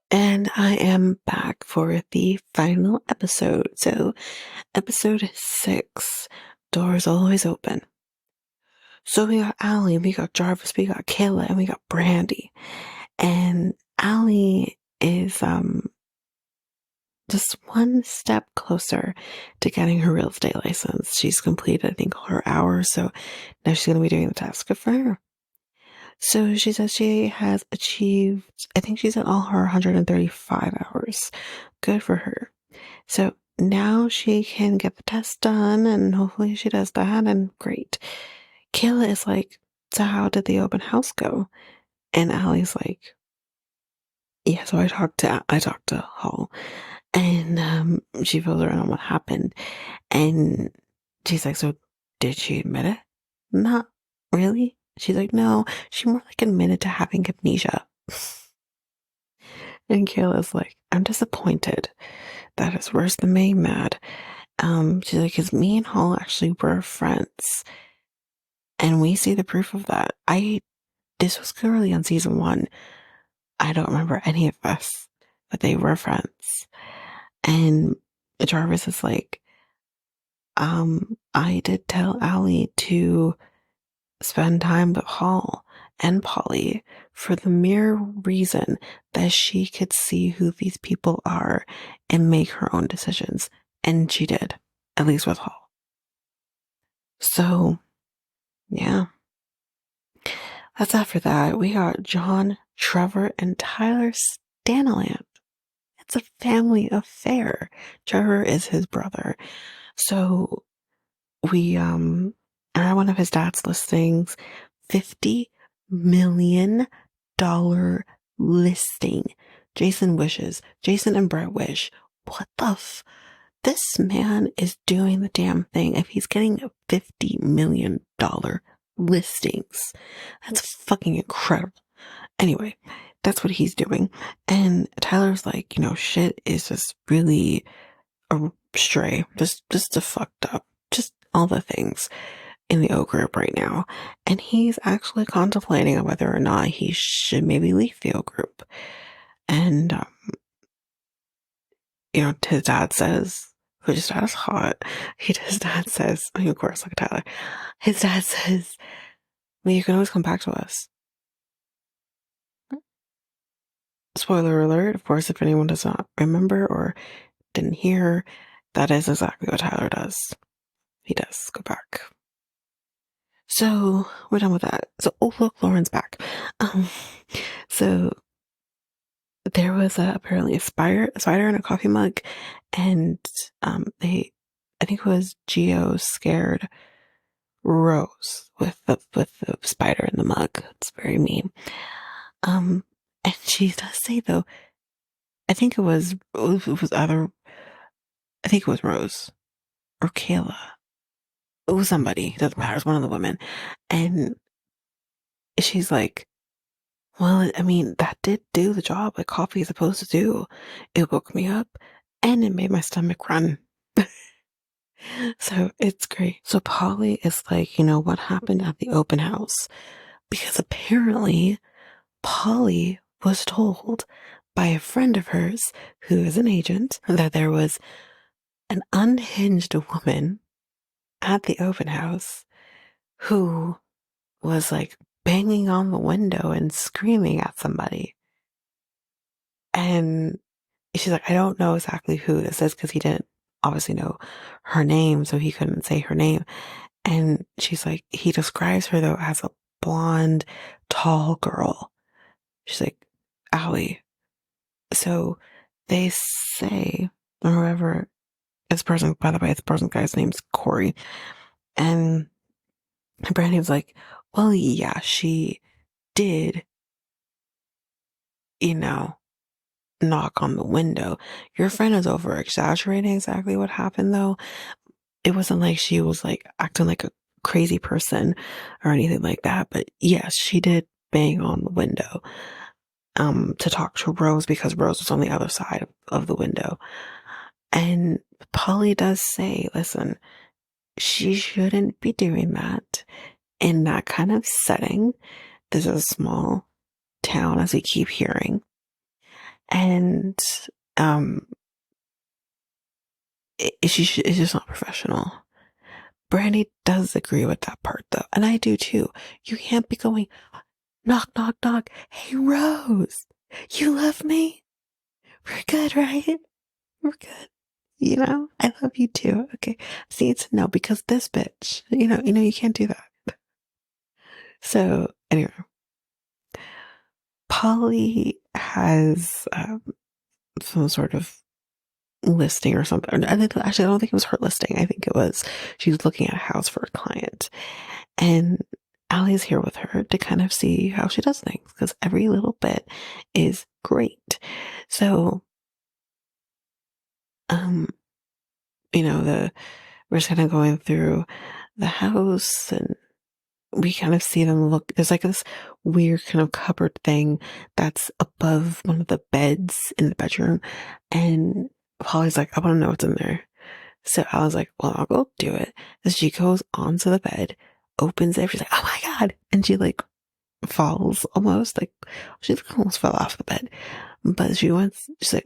And And I am back for the final episode. So, episode 6, Doors Always Open. So we got Allie, we got Jarvis, we got Kayla, and we got Brandi. And Allie is just one step closer to getting her real estate license. She's completed, I think, all her hours, so now she's going to be doing the task for her. So she says she has achieved, I think she's at all her 135 hours. Good for her. So now she can get the test done, and hopefully she does that, and great. Kayla is like, so how did the open house go? And Allie's like, yeah, so I talked to Hall, and she fills her in on what happened, and she's like, so did she admit it? Not really. She's like, no, she more like admitted to having amnesia. And Kayla's like, I'm disappointed. That is worse than being mad. She's like, because me and Hall actually were friends, and we see the proof of that. This was clearly on season 1. I don't remember any of this, but they were friends. And Jarvis is like, I did tell Allie to spend time with Hall and Polly for the mere reason that she could see who these people are and make her own decisions. And she did, at least with Hall. So, yeah. That's after that. We got John, Trevor, and Tyler Stanaland. It's a family affair. Trevor is his brother. So we are one of his dad's listings, $50 million listing. Jason and Brett wish. What the this man is doing the damn thing. If he's getting $50 million listings, that's fucking incredible. Anyway, that's what he's doing. And Tyler's like, shit is just really astray. Just a fucked up. Just all the things in the O group right now. And he's actually contemplating on whether or not he should maybe leave the O group. And, his dad says, his dad is hot. His dad says, of course, look at Tyler. His dad says, well, you can always come back to us. Spoiler alert, of course, if anyone does not remember or didn't hear, that is exactly what Tyler does. He does go back. So we're done with that. So, oh look, Lauren's back. So there was apparently a spider in a coffee mug, and I think it was Gio scared Rose with the spider in the mug. It's very mean. And she does say though, I think it was either, I think it was Rose or Kayla. It was somebody, doesn't matter, it's one of the women. And she's like, well, I mean, that did do the job like coffee is supposed to do. It woke me up and it made my stomach run. So it's great. So Polly is like, what happened at the open house? Because apparently Polly was told by a friend of hers who is an agent that there was an unhinged woman at the open house who was like banging on the window and screaming at somebody. And she's like, I don't know exactly who this is because he didn't obviously know her name, so he couldn't say her name. And she's like, he describes her though as a blonde, tall girl. She's like, Allie. So they say, or whoever, this person, by the way, this person guy's name's Corey. And Brandi was like, well, yeah, she did, knock on the window. Your friend is over exaggerating exactly what happened though. It wasn't like she was like acting like a crazy person or anything like that. But yes, she did bang on the window to talk to Rose because Rose was on the other side of the window. And Polly does say, listen, she shouldn't be doing that in that kind of setting. This is a small town, as we keep hearing. And it's just not professional. Brandi does agree with that part though, and I do too. You can't be going knock knock knock. Hey Rose, you love me? We're good, right? We're good. You know, I love you too. Okay. See, it's no, because this bitch, you can't do that. So anyway, Polly has some sort of listing or something. Actually, I don't think it was her listing. I think it was she was looking at a house for a client, and Allie's here with her to kind of see how she does things because every little bit is great. So, um, we're just kind of going through the house and we kind of see them look. There's like this weird kind of cupboard thing that's above one of the beds in the bedroom. And Polly's like, I want to know what's in there. So I was like, well, I'll go do it. So she goes onto the bed, opens it. She's like, oh my God. And she like falls almost like she almost fell off the bed. But she's like,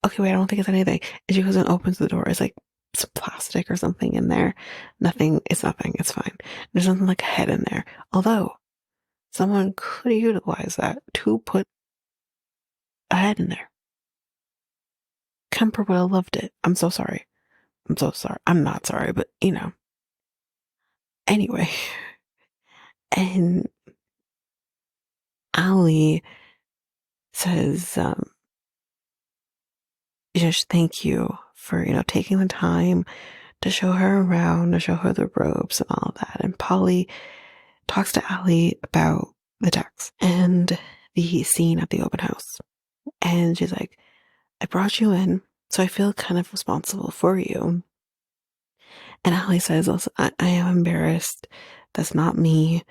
okay, wait, I don't think it's anything. And she goes and opens the door. It's like some plastic or something in there. Nothing. It's nothing. It's fine. There's nothing like a head in there. Although someone could utilize that to put a head in there. Kemper would have loved it. I'm so sorry. I'm so sorry. I'm not sorry, but Anyway. And Allie says, just thank you for, taking the time to show her around, to show her the ropes and all that. And Polly talks to Allie about the text and the scene at the open house. And she's like, I brought you in, so I feel kind of responsible for you. And Allie says, listen, I am embarrassed. That's not me.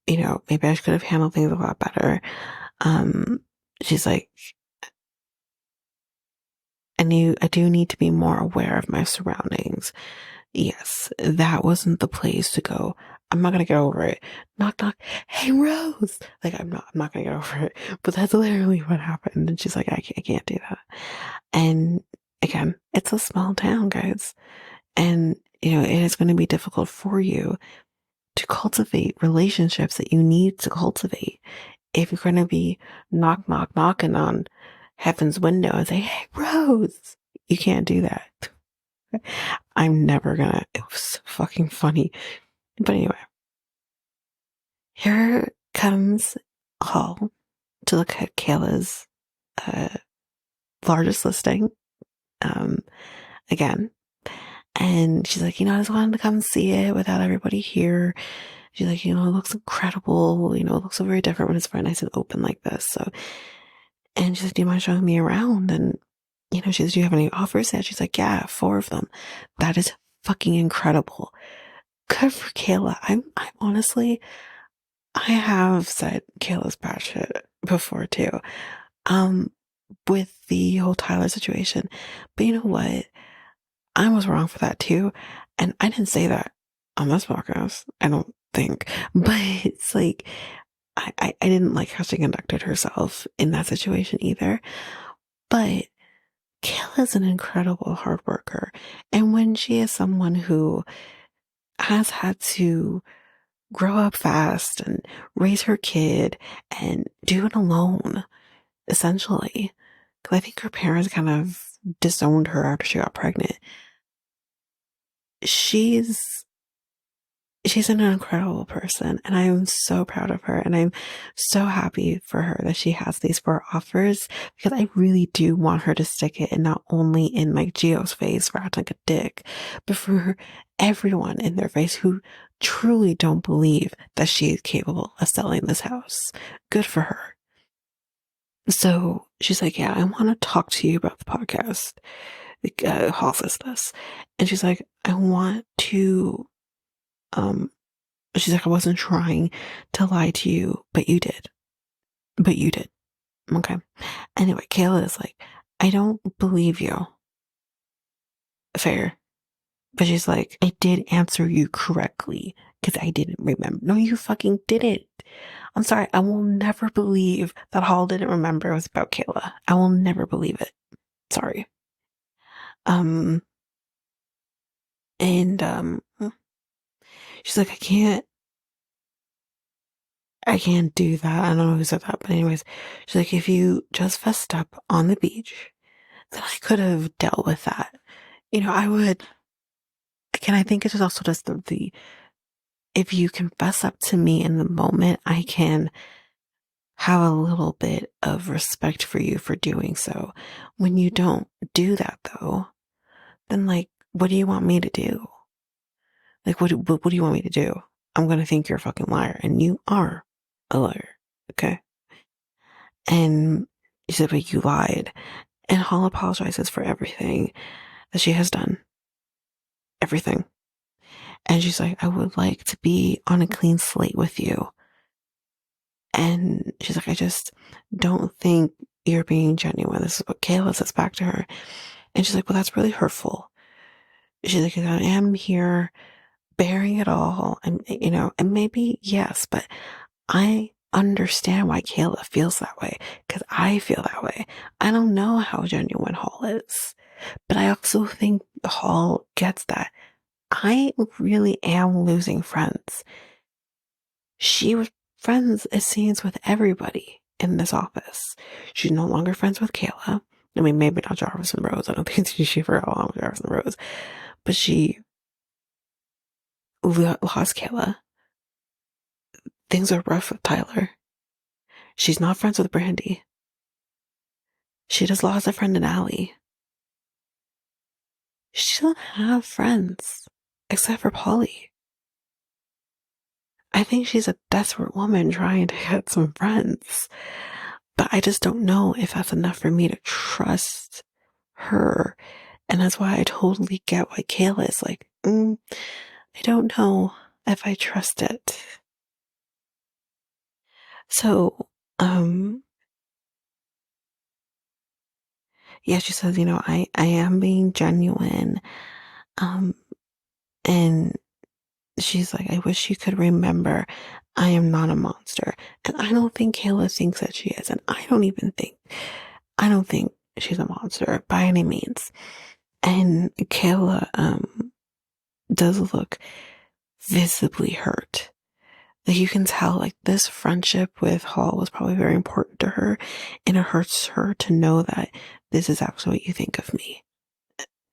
Maybe I could have handled things a lot better. She's like, I do need to be more aware of my surroundings. Yes, that wasn't the place to go. I'm not gonna get over it. Knock knock. Hey Rose. Like I'm not gonna get over it. But that's literally what happened. And she's like, I can't do that. And again, it's a small town, guys. And it is going to be difficult for you to cultivate relationships that you need to cultivate if you're going to be knocking on heaven's window and say, hey Rose. You can't do that. I'm never gonna. It was so fucking funny. But anyway, here comes Hall to look at Kayla's largest listing again. And she's like, I just wanted to come see it without everybody here. She's like, it looks incredible. It looks so very different when it's very nice and open like this. So, and she's like, do you mind showing me around? And, she says, do you have any offers yet? She's like, yeah, 4 of them. That is fucking incredible. Good for Kayla. I'm honestly, I have said Kayla's batshit before too, with the whole Tyler situation. But you know what? I was wrong for that too. And I didn't say that on this podcast, I don't think. But it's like, I didn't like how she conducted herself in that situation either. But Kayla's an incredible hard worker. And when she is someone who has had to grow up fast and raise her kid and do it alone, essentially, because I think her parents kind of disowned her after she got pregnant. She's an incredible person, and I am so proud of her, and I'm so happy for her that she has these 4 offers, because I really do want her to stick it, and not only in like Gio's face for acting like a dick, but for everyone in their face who truly don't believe that she is capable of selling this house. Good for her. So she's like, yeah, I want to talk to you about the podcast. Hall says this, and she's like, I want to she's like, I wasn't trying to lie to you, but you did. But you did. Okay. Anyway, Kayla is like, I don't believe you. Fair. But she's like, I did answer you correctly. because I didn't remember. No, you fucking didn't. I'm sorry. I will never believe that Hall didn't remember it was about Kayla. I will never believe it. Sorry. Um, and she's like, I can't do that. I don't know who said that, but anyways, she's like, if you just fessed up on the beach, then I could have dealt with that. I would. Again, I think it's also just the if you confess up to me in the moment, I can have a little bit of respect for you for doing so. When you don't do that though, then like, what do you want me to do? Like, what do you want me to do? I'm going to think you're a fucking liar, and you are a liar. Okay. And she said, but you lied. And Hall apologizes for everything that she has done. Everything. And she's like, I would like to be on a clean slate with you. And she's like, I just don't think you're being genuine. This is what Kayla says back to her. And she's like, well, that's really hurtful. She's like, I am here bearing it all. And, and maybe, yes, but I understand why Kayla feels that way because I feel that way. I don't know how genuine Hall is, but I also think Hall gets that. I really am losing friends. She was friends, it seems, with everybody in this office. She's no longer friends with Kayla. I mean, maybe not Jarvis and Rose. I don't think she forgot along with Jarvis and Rose. But she lost Kayla. Things are rough with Tyler. She's not friends with Brandi. She just lost a friend in Allie. She doesn't have friends except for Polly. I think she's a desperate woman trying to get some friends. But I just don't know if that's enough for me to trust her. And that's why I totally get why Kayla is like, I don't know if I trust it. So, yeah, she says, I am being genuine. Um, and she's like, I wish you could remember I am not a monster. And I don't think Kayla thinks that she is. And I don't think she's a monster by any means. And Kayla, does look visibly hurt. Like you can tell, like this friendship with Hall was probably very important to her, and it hurts her to know that this is actually what you think of me.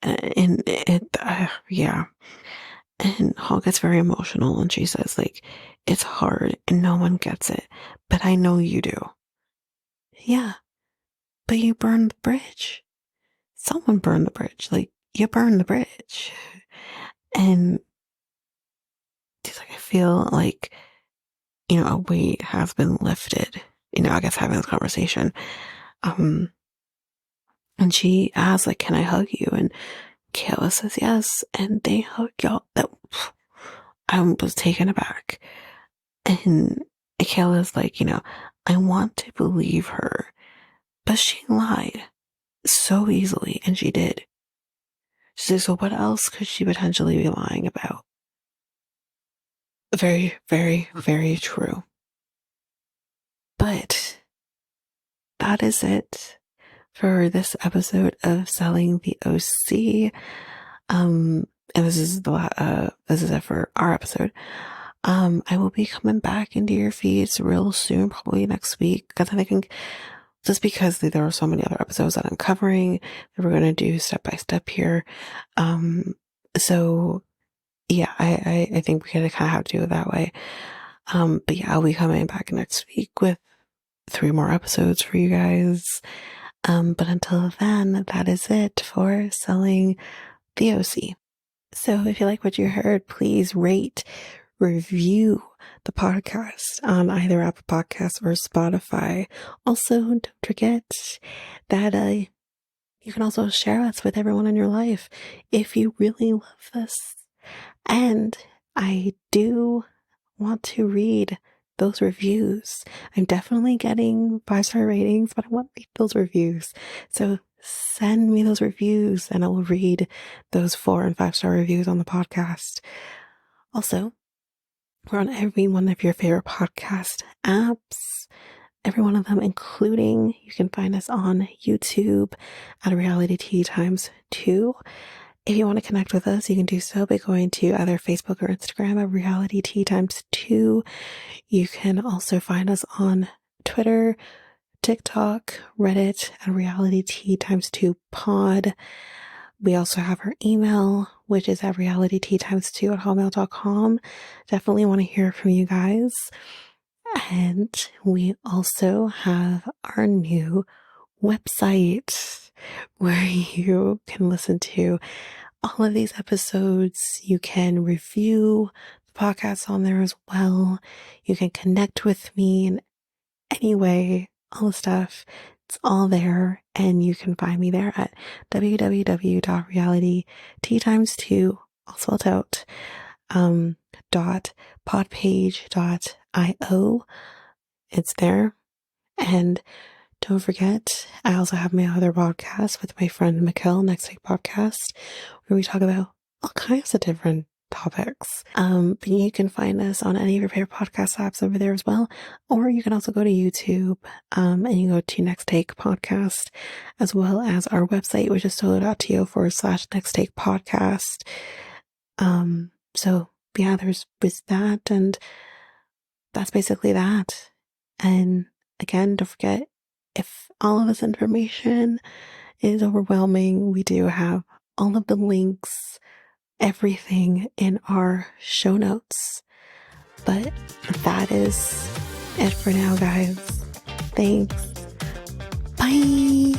And yeah. And Hall gets very emotional, and she says, like, it's hard, and no one gets it, but I know you do. Yeah, but you burned the bridge. Someone burned the bridge. Like you burned the bridge, and she's like, I feel like a weight has been lifted, I guess having this conversation. And she asks, like, can I hug you? And Kayla says yes. And they hug y'all. That I was taken aback. And Kayla's like, I want to believe her, but she lied so easily. And she did. She says, so what else could she potentially be lying about? Very, very, very true. But that is it for this episode of Selling the OC. And this is it for our episode. I will be coming back into your feeds real soon, probably next week, because I think just because there are so many other episodes that I'm covering that we're going to do step by step here. So yeah, I think we kind of have to do it that way. But yeah, I'll be coming back next week with 3 more episodes for you guys. But until then, that is it for Selling the OC. So if you like what you heard, please rate, review the podcast on either Apple Podcasts or Spotify. Also, don't forget that you can also share us with everyone in your life if you really love this. And I do want to read those reviews. I'm definitely getting 5-star ratings, but I want to read those reviews. So send me those reviews and I'll read those 4 and 5-star reviews on the podcast. Also, We're on every one of your favorite podcast apps, every one of them, including you can find us on YouTube at Reality Tea Times 2. If you want to connect with us, you can do so by going to either Facebook or Instagram at Reality Tea Times 2. You can also find us on Twitter, TikTok, Reddit at Reality Tea Times 2 Pod. We also have our email, which is at realityteatimes2 at hotmail.com. Definitely want to hear from you guys. And we also have our new website where you can listen to all of these episodes. You can review the podcast on there as well. You can connect with me in any way, all the stuff. It's all there, and you can find me there at www.realityteatimes2, all spelled out, .podpage.io. It's there. And don't forget, I also have my other podcast with my friend Mikkel, Next Take Podcast, where we talk about all kinds of different topics. But you can find us on any of your favorite podcast apps over there as well. Or you can also go to YouTube, and you go to Next Take Podcast, as well as our website, which is solo.to/Next Take Podcast. So yeah, there's that, and that's basically that. And again, don't forget, if all of this information is overwhelming, we do have all of the links, everything in our show notes. But that is it for now, guys. Thanks. Bye.